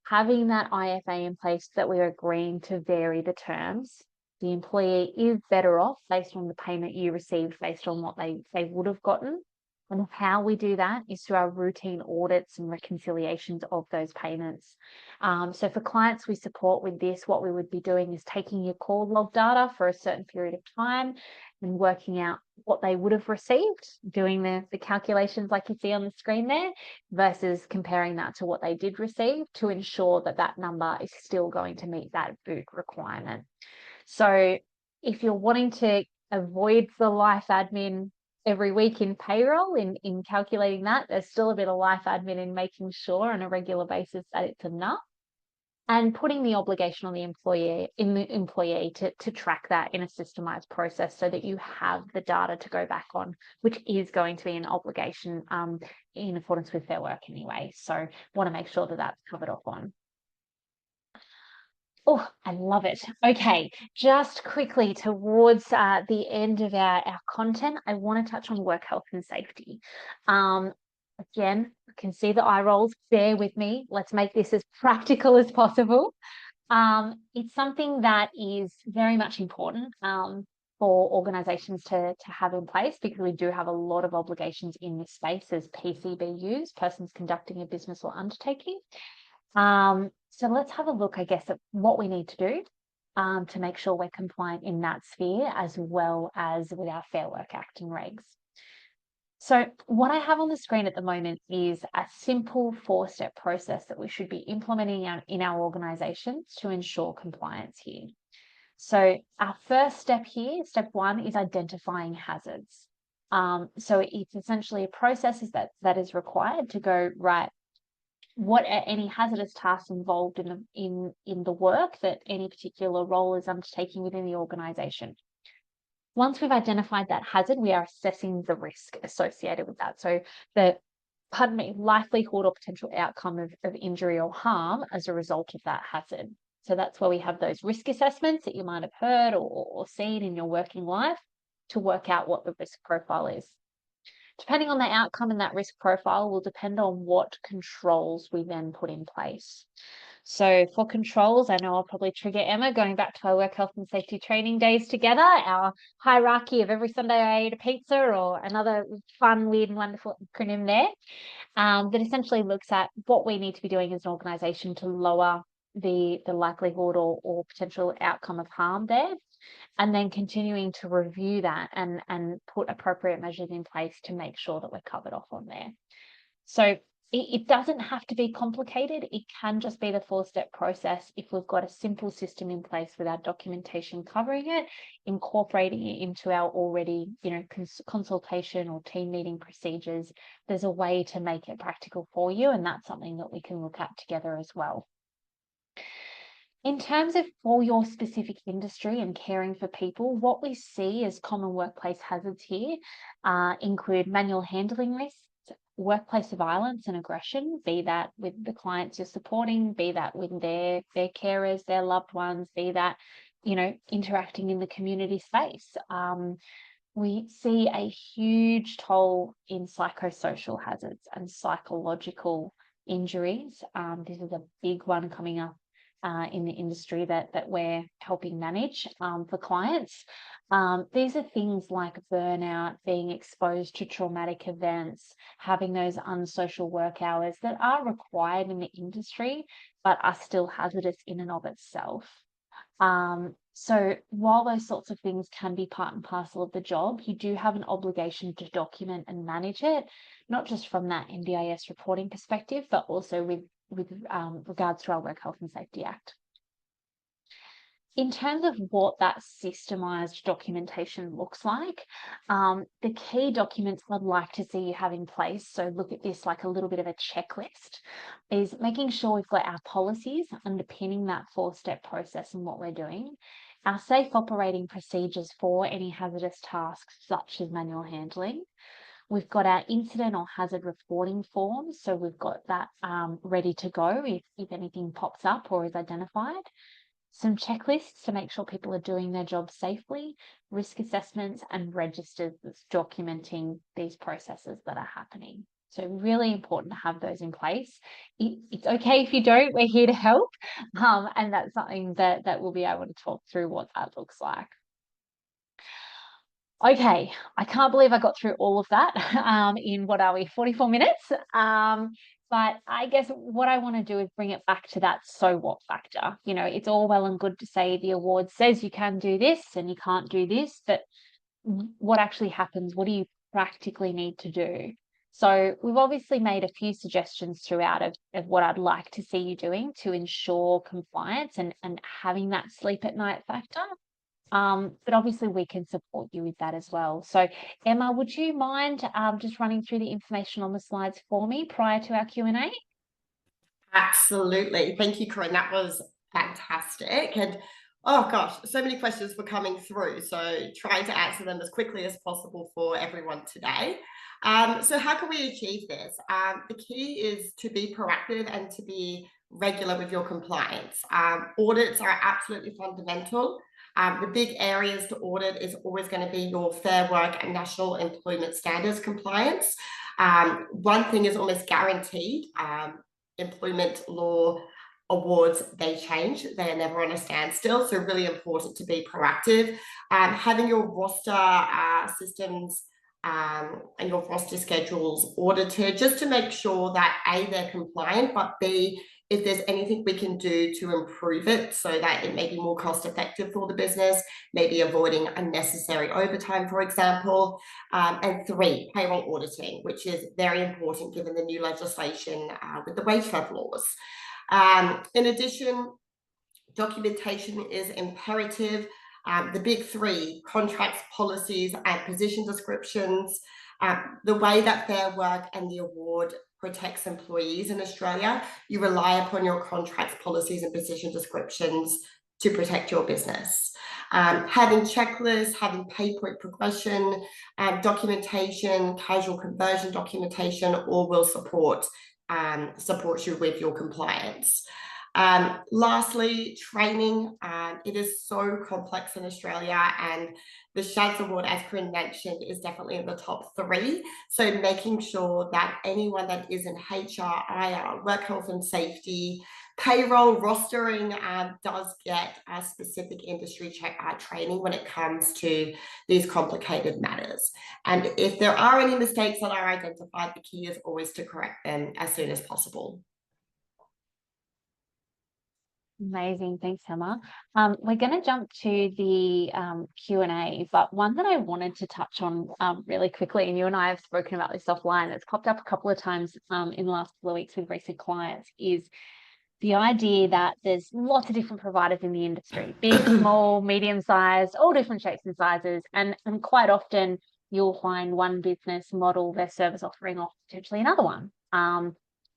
having that IFA in place that we're agreeing to vary the terms. The employee is better off based on the payment you received, based on what they would have gotten. And how we do that is through our routine audits and reconciliations of those payments. So for clients we support with this, what we would be doing is taking your call log data for a certain period of time and working out what they would have received, doing the calculations like you see on the screen there, versus comparing that to what they did receive to ensure that that number is still going to meet that boot requirement. So if you're wanting to avoid the life admin every week in payroll, in calculating that, there's still a bit of life admin in making sure on a regular basis that it's enough, and putting the obligation on the employee to track that in a systemized process so that you have the data to go back on, which is going to be an obligation in accordance with Fair Work anyway. So want to make sure that that's covered off on. Oh, I love it. Okay, just quickly towards the end of our content, I want to touch on work health and safety. Again, I can see the eye rolls. Bear with me. Let's make this as practical as possible. It's something that is very much important for organisations to have in place, because we do have a lot of obligations in this space as PCBUs, persons conducting a business or undertaking. So let's have a look, I guess, at what we need to do to make sure we're compliant in that sphere, as well as with our Fair Work Act and regs. So what I have on the screen at the moment is a simple 4-step process that we should be implementing in our organisations to ensure compliance here. So our first step here, step 1, is identifying hazards. So it's essentially a process that is required to go, right, what are any hazardous tasks involved in the work that any particular role is undertaking within the organisation. Once we've identified that hazard, we are assessing the risk associated with that. So the likelihood or potential outcome of injury or harm as a result of that hazard. So that's where we have those risk assessments that you might have heard or seen in your working life to work out what the risk profile is. Depending on the outcome and that risk profile will depend on what controls we then put in place. So for controls, I know I'll probably trigger Emma going back to our work health and safety training days together, our hierarchy of every Sunday I ate a pizza, or another fun, weird and wonderful acronym there, that essentially looks at what we need to be doing as an organisation to lower the likelihood or potential outcome of harm there, and then continuing to review that and put appropriate measures in place to make sure that we're covered off on there. So it doesn't have to be complicated. It can just be the 4-step process if we've got a simple system in place with our documentation covering it, incorporating it into our already, consultation or team meeting procedures. There's a way to make it practical for you, and that's something that we can look at together as well. In terms of for your specific industry and caring for people, what we see as common workplace hazards here include manual handling risks, workplace violence and aggression, be that with the clients you're supporting, be that with their carers, their loved ones, be that, interacting in the community space. We see a huge toll in psychosocial hazards and psychological injuries. This is a big one coming up in the industry that we're helping manage for clients. These are things like burnout, being exposed to traumatic events, having those unsocial work hours that are required in the industry, but are still hazardous in and of itself. So while those sorts of things can be part and parcel of the job, you do have an obligation to document and manage it, not just from that NDIS reporting perspective, but also with regards to our Work Health and Safety Act. In terms of what that systemised documentation looks like, the key documents I'd like to see you have in place, so look at this like a little bit of a checklist, is making sure we've got our policies underpinning that 4-step process and what we're doing, our safe operating procedures for any hazardous tasks such as manual handling. We've got our incident or hazard reporting forms, so we've got that ready to go if anything pops up or is identified. Some checklists to make sure people are doing their job safely, risk assessments and registers that's documenting these processes that are happening. So really important to have those in place. It's okay if you don't, we're here to help. And that's something that we'll be able to talk through what that looks like. Okay, I can't believe I got through all of that in, 44 minutes. But I guess what I want to do is bring it back to that so what factor. It's all well and good to say the award says you can do this and you can't do this, but what actually happens? What do you practically need to do? So we've obviously made a few suggestions throughout of what I'd like to see you doing to ensure compliance and having that sleep at night factor. But obviously we can support you with that as well. So Emma, would you mind just running through the information on the slides for me prior to our Q&A? Absolutely. Thank you, Corinne. That was fantastic. And oh gosh, so many questions were coming through. So trying to answer them as quickly as possible for everyone today. So how can we achieve this? The key is to be proactive and to be regular with your compliance. Audits are absolutely fundamental. The big areas to audit is always going to be your Fair Work and National Employment Standards compliance. One thing is almost guaranteed. Employment law awards, they change. They are never on a standstill. So really important to be proactive. Having your roster systems and your roster schedules audited just to make sure that A, they're compliant, but B, if there's anything we can do to improve it so that it may be more cost effective for the business, maybe avoiding unnecessary overtime, for example. And 3, payroll auditing, which is very important given the new legislation with the wage theft laws. In addition, documentation is imperative. The big 3, contracts, policies, and position descriptions. The way that Fair Work and the award protects employees in Australia, you rely upon your contracts, policies, and position descriptions to protect your business. Having checklists, having pay point progression, documentation, casual conversion documentation, all will support you with your compliance. Lastly, training. It is so complex in Australia, and the SHADS Award, as Corinne mentioned, is definitely in the top 3. So making sure that anyone that is in HR, IR, work health and safety, payroll, rostering does get a specific industry training when it comes to these complicated matters. And if there are any mistakes that are identified, the key is always to correct them as soon as possible. Amazing. Thanks, Emma. We're going to jump to the Q&A, but one that I wanted to touch on really quickly, and you and I have spoken about this offline, it's popped up a couple of times in the last couple of weeks with recent clients, is the idea that there's lots of different providers in the industry, big, small, medium-sized, all different shapes and sizes. And quite often you'll find one business model their service offering off potentially another one.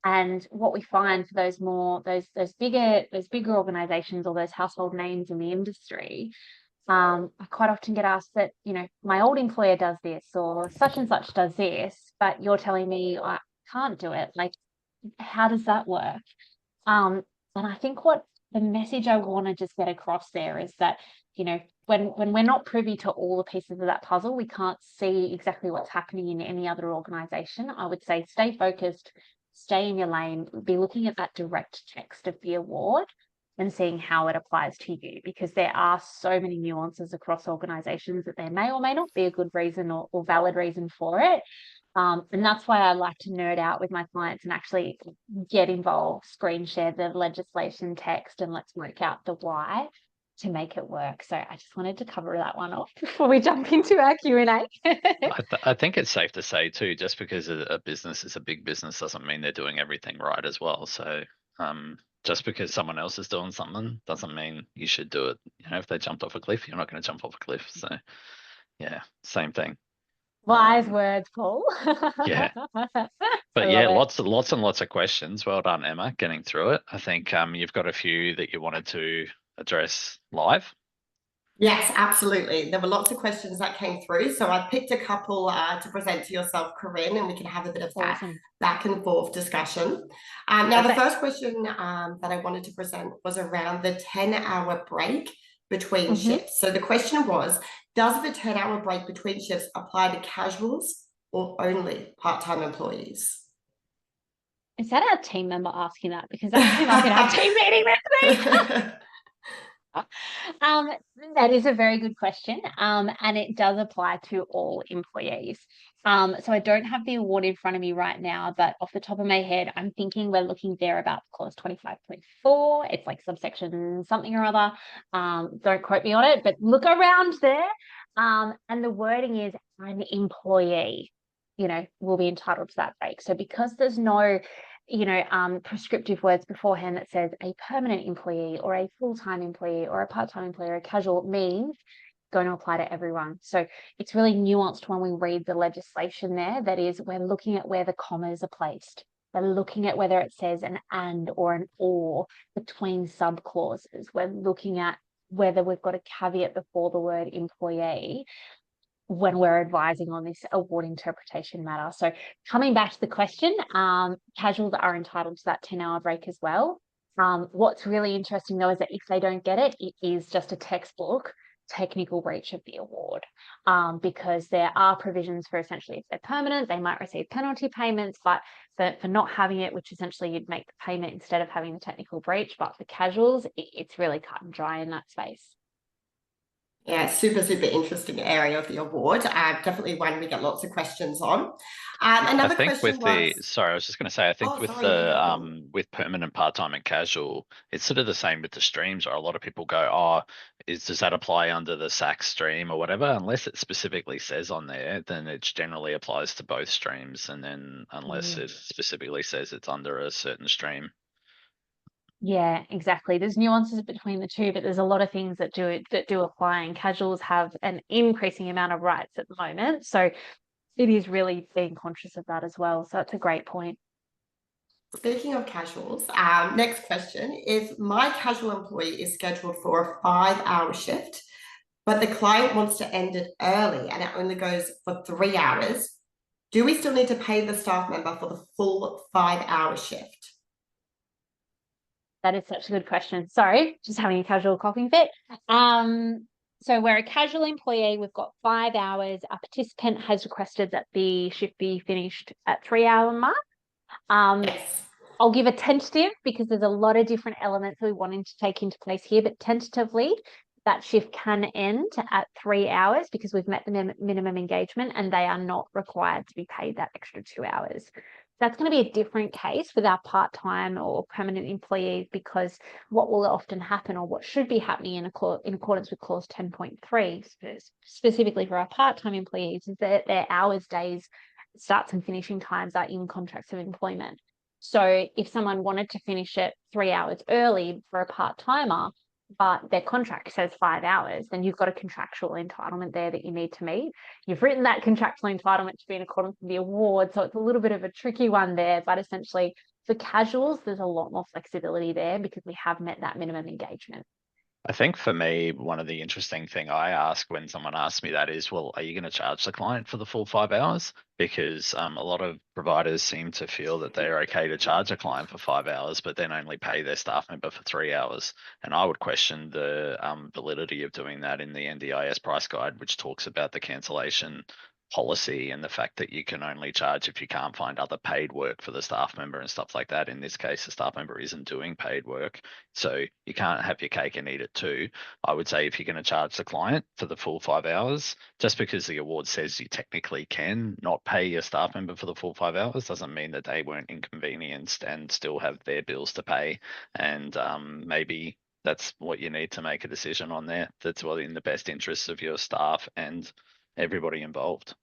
And what we find for those bigger organizations or those household names in the industry, I quite often get asked that, my old employer does this or such and such does this, but you're telling me I can't do it. Like, how does that work? And I think what the message I want to just get across there is that, when we're not privy to all the pieces of that puzzle, we can't see exactly what's happening in any other organization. I would say stay focused, stay in your lane, be looking at that direct text of the award and seeing how it applies to you, because there are so many nuances across organizations that there may or may not be a good reason or valid reason for it. And that's why I like to nerd out with my clients and actually get involved, screen share the legislation text, and let's work out the why to make it work. So I just wanted to cover that one off before we jump into our Q&A. I think it's safe to say too, just because a business is a big business doesn't mean they're doing everything right as well. So just because someone else is doing something doesn't mean you should do it. If they jumped off a cliff, you're not going to jump off a cliff. So yeah, same thing. Wise words, Paul. Yeah. But yeah, lots and lots of questions. Well done, Emma, getting through it. I think you've got a few that you wanted to address live. Yes, absolutely. There were lots of questions that came through. So I picked a couple to present to yourself, Corinne, and we can have a bit of that back and forth discussion. Now, the first question that I wanted to present was around the 10-hour break between shifts. So the question was, does the 10-hour break between shifts apply to casuals or only part-time employees? Is that our team member asking that? Because that came up in our team meeting with me. That is a very good question, and it does apply to all employees. So I don't have the award in front of me right now, but off the top of my head, I'm thinking we're looking there about clause 25.4. It's like subsection something or other. Don't quote me on it, but look around there. And the wording is an employee, will be entitled to that break. So because there's no, prescriptive words beforehand that says a permanent employee or a full-time employee or a part-time employee or a casual, means going to apply to everyone. So it's really nuanced when we read the legislation there. That is, we're looking at where the commas are placed. We're looking at whether it says an and or an or between subclauses. We're looking at whether we've got a caveat before the word employee when we're advising on this award interpretation matter. So coming back to the question, casuals are entitled to that 10-hour break as well. What's really interesting though is that if they don't get it, it is just a textbook technical breach of the award, because there are provisions for essentially if they're permanent, they might receive penalty payments, but for not having it, which essentially you'd make the payment instead of having the technical breach, but for casuals, it's really cut and dry in that space. Yeah, super interesting area of the award. Definitely one we get lots of questions on. Another I think question was, sorry, I was just going to say, I think Oh, with sorry, you go on. the with permanent, part-time, and casual, it's sort of the same with the streams. Or a lot of people go, "Oh, does that apply under the SAC stream or whatever?" Unless it specifically says on there, then it generally applies to both streams. And then unless it specifically says it's under a certain stream. Yeah, exactly. There's nuances between the two, but there's a lot of things that do apply, and casuals have an increasing amount of rights at the moment. So it is really being conscious of that as well. So it's a great point. Speaking of casuals, next question is, my casual employee is scheduled for a 5-hour shift, but the client wants to end it early and it only goes for 3 hours. Do we still need to pay the staff member for the full 5-hour shift? That is such a good question. Sorry, just having a casual coughing fit. So we're a casual employee. We've got 5 hours. Our participant has requested that the shift be finished at 3-hour mark. Yes. I'll give a tentative because there's a lot of different elements we wanting to take into place here, but tentatively that shift can end at 3 hours because we've met the minimum engagement and they are not required to be paid that extra 2 hours. That's going to be a different case with our part-time or permanent employees, because what will often happen, or what should be happening in accordance with clause 10.3 specifically for our part-time employees, is that their hours, days, starts and finishing times are in contracts of employment. So if someone wanted to finish it 3 hours early for a part-timer, but their contract says 5 hours, then you've got a contractual entitlement there that you need to meet. You've written that contractual entitlement to be in accordance with the award, so it's a little bit of a tricky one there, but essentially for casuals, there's a lot more flexibility there because we have met that minimum engagement. I think for me, one of the interesting thing I ask when someone asks me that is, well, are you going to charge the client for the full 5 hours? Because a lot of providers seem to feel that they're okay to charge a client for 5 hours, but then only pay their staff member for 3 hours. And I would question the validity of doing that in the NDIS price guide, which talks about the cancellation policy and the fact that you can only charge if you can't find other paid work for the staff member and stuff like that. In this case, the staff member isn't doing paid work, so you can't have your cake and eat it too. I would say if you're going to charge the client for the full 5 hours, just because the award says you technically can not pay your staff member for the full 5 hours doesn't mean that they weren't inconvenienced and still have their bills to pay. And maybe that's what you need to make a decision on there. That's what in the best interests of your staff and everybody involved.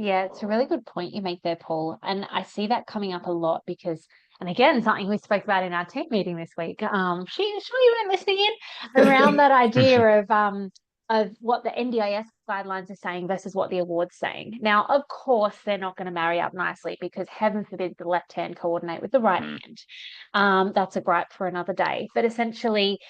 Yeah, it's a really good point you make there, Paul. And I see that coming up a lot because, and again, something we spoke about in our team meeting this week. Sure you weren't listening in around that idea of what the NDIS guidelines are saying versus what the award's saying. Now, of course, they're not going to marry up nicely because heaven forbid the left hand coordinate with the right hand. That's a gripe for another day. But essentially,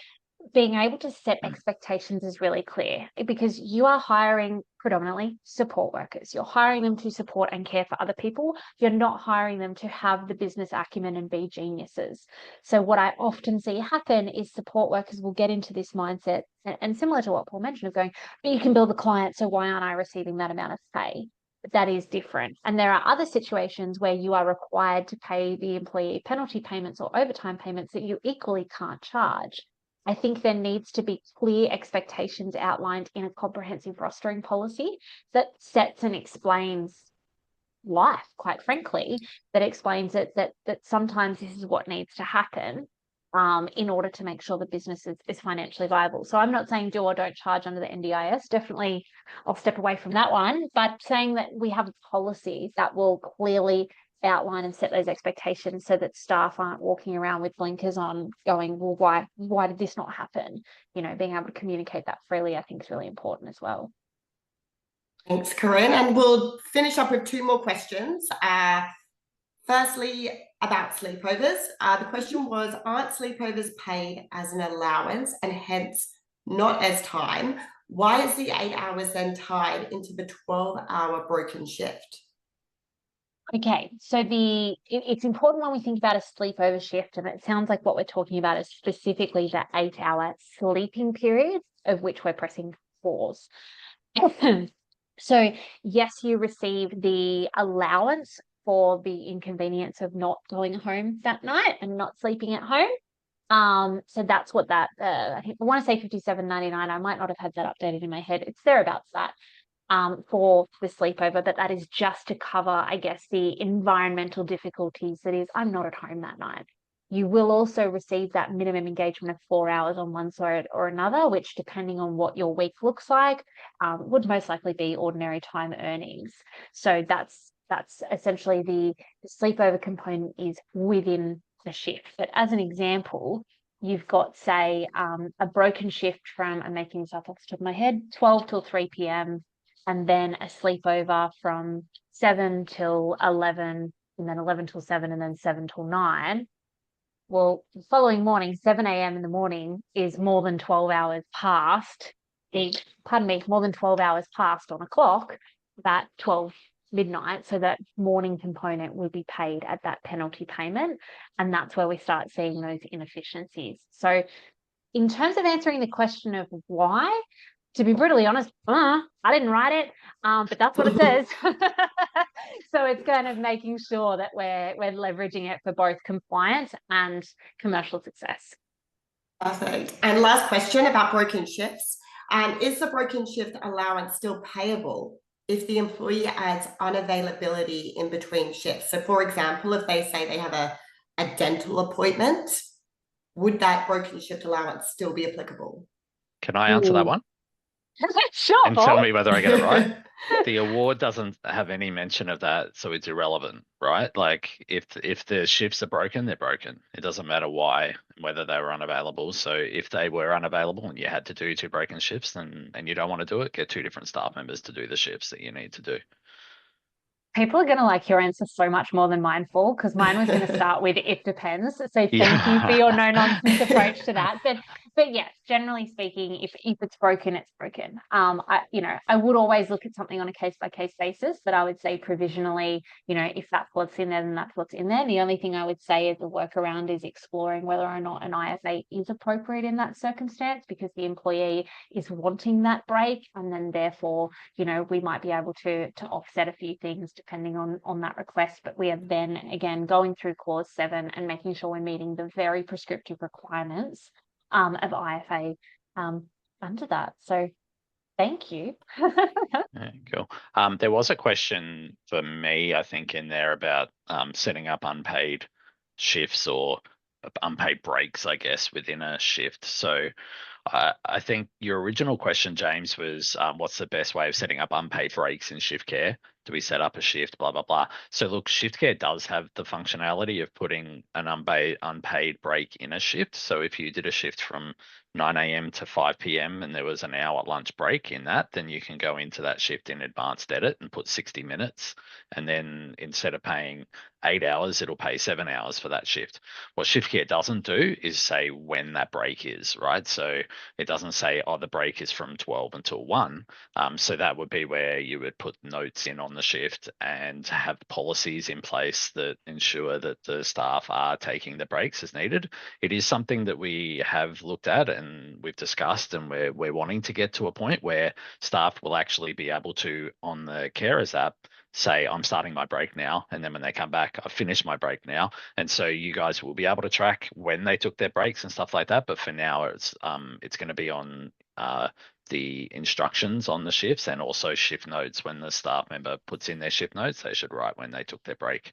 being able to set expectations is really clear, because you are hiring predominantly support workers. You're hiring them to support and care for other people. You're not hiring them to have the business acumen and be geniuses. So what I often see happen is support workers will get into this mindset, and similar to what Paul mentioned, of going, but you can bill the client, so why aren't I receiving that amount of pay? But that is different. And there are other situations where you are required to pay the employee penalty payments or overtime payments that you equally can't charge. I think there needs to be clear expectations outlined in a comprehensive rostering policy that sets and explains life, quite frankly, that explains it, that sometimes this is what needs to happen. in order to make sure the business is financially viable. So I'm not saying do or don't charge under the NDIS. Definitely, I'll step away from that one. But saying that we have a policy that will clearly outline and set those expectations so that staff aren't walking around with blinkers on going, well, why did this not happen? You know, being able to communicate that freely, I think, is really important as well. Thanks, Corinne. And we'll finish up with two more questions. Firstly, about sleepovers. The question was, aren't sleepovers paid as an allowance and hence not as time? Why is the 8 hours then tied into the 12-hour broken shift? Okay, so it's important when we think about a sleepover shift, and it sounds like what we're talking about is specifically the 8-hour sleeping period of which we're pressing pause. So yes, you receive the allowance for the inconvenience of not going home that night and not sleeping at home. So that's what that I think I want to say $57.99. I might not have had that updated in my head. It's thereabouts that. For the sleepover, but that is just to cover, I guess, the environmental difficulties that is, I'm not at home that night. You will also receive that minimum engagement of 4 hours on one side or another, which, depending on what your week looks like, would most likely be ordinary time earnings. So that's essentially the sleepover component is within the shift. But as an example, you've got, say, a broken shift from, I'm making this up off the top of my head, 12 till 3 p.m. and then a sleepover from 7 till 11, and then 11 till 7, and then 7 till 9. Well, the following morning, 7 a.m. in the morning is more than 12 hours past, more than 12 hours past on a clock, that 12 midnight. So that morning component will be paid at that penalty payment. And that's where we start seeing those inefficiencies. So in terms of answering the question of why, to be brutally honest, I didn't write it, but that's what it says. So it's kind of making sure that we're leveraging it for both compliance and commercial success. Perfect. And last question about broken shifts. Is the broken shift allowance still payable if the employee adds unavailability in between shifts? So for example, if they say they have a dental appointment, would that broken shift allowance still be applicable? Can I answer that one? Sure. And tell me whether I get it right. The award doesn't have any mention of that, so it's irrelevant, right? Like if the shifts are broken, they're broken. It doesn't matter why, whether they were unavailable. So if they were unavailable and you had to do 2 broken shifts, and you don't want to do it, get 2 different staff members to do the shifts that you need to do. People are going to like your answer so much more than mine, Paul, because mine was going to start with it depends. So thank you for your no nonsense approach to that. But yes, generally speaking, if it's broken, it's broken. I would always look at something on a case by case basis, but I would say provisionally, if that's what's in there, then that's what's in there. The only thing I would say as a workaround is exploring whether or not an IFA is appropriate in that circumstance, because the employee is wanting that break, and then therefore, we might be able to offset a few things depending on that request. But we are then again going through clause 7 and making sure we're meeting the very prescriptive requirements of IFA under that. So thank you. Yeah, cool. There was a question for me, I think, in there about setting up unpaid shifts or unpaid breaks, I guess, within a shift. So I think your original question, James, was what's the best way of setting up unpaid breaks in shift care? Do we set up a shift, blah, blah, blah. So look, shift care does have the functionality of putting an unpaid break in a shift. So if you did a shift from 9 a.m. to 5 p.m. and there was an hour lunch break in that, then you can go into that shift in advanced edit and put 60 minutes. And then instead of paying 8 hours, it'll pay 7 hours for that shift. What shift care doesn't do is say when that break is, right? So it doesn't say, oh, the break is from 12 until 1. So that would be where you would put notes in on the shift and have policies in place that ensure that the staff are taking the breaks as needed. It is something that we have looked at and we've discussed, and we're wanting to get to a point where staff will actually be able to, on the Carers app, say, I'm starting my break now, and then when they come back, I've finished my break now. And so you guys will be able to track when they took their breaks and stuff like that. But for now, it's going to be on the instructions on the shifts, and also shift notes. When the staff member puts in their shift notes, they should write when they took their break.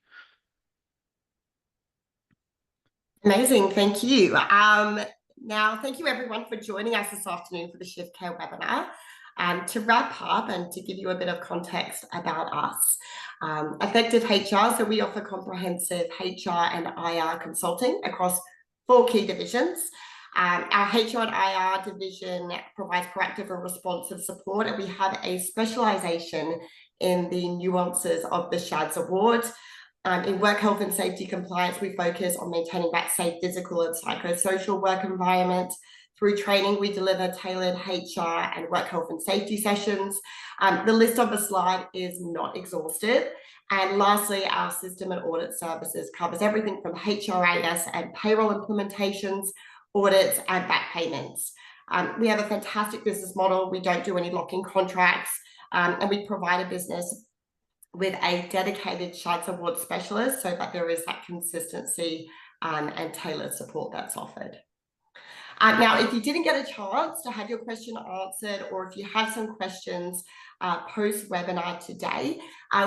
Amazing, thank you. Now, thank you everyone for joining us this afternoon for the Shiftcare webinar. To wrap up and to give you a bit of context about us, Effective HR, so we offer comprehensive HR and IR consulting across 4 key divisions. Our HR and IR division provides proactive and responsive support, and we have a specialisation in the nuances of the SHADS Award. In work health and safety compliance, we focus on maintaining that safe physical and psychosocial work environment. Through training, we deliver tailored HR and work health and safety sessions. The list on the slide is not exhaustive. And lastly, our system and audit services covers everything from HRIS and payroll implementations, audits, and back payments. We have a fantastic business model. We don't do any lock-in contracts, and we provide a business with a dedicated SHADS Award specialist so that there is that consistency and tailored support that's offered. Now, if you didn't get a chance to have your question answered, or if you have some questions post-webinar today,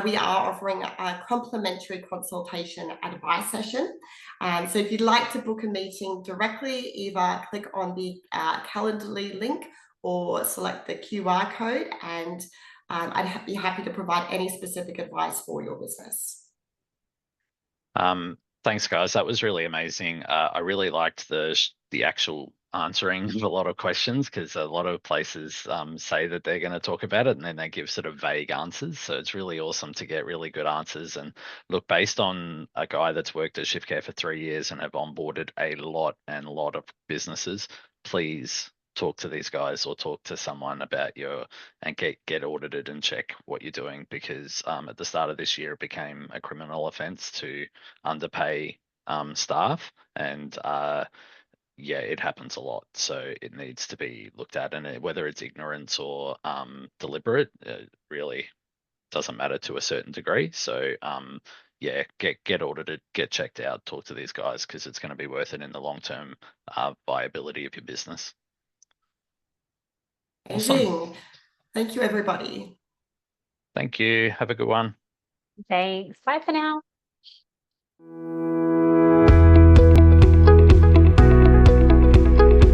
we are offering a complimentary consultation advice session. So if you'd like to book a meeting directly, either click on the Calendly link or select the QR code, and I'd be happy to provide any specific advice for your business. Thanks, guys. That was really amazing. I really liked the actual answering of a lot of questions, because a lot of places say that they're going to talk about it and then they give sort of vague answers. So it's really awesome to get really good answers. And look, based on a guy that's worked at Shiftcare for 3 years and have onboarded a lot of businesses, please talk to these guys or talk to someone about and get audited and check what you're doing, because at the start of this year it became a criminal offence to underpay staff, and yeah, it happens a lot, so it needs to be looked at, and whether it's ignorance or deliberate, it really doesn't matter to a certain degree. So yeah, get audited, get checked out, talk to these guys, because it's going to be worth it in the long-term viability of your business. Amazing. Thank you, everybody. Thank you. Have a good one. Thanks. Bye for now.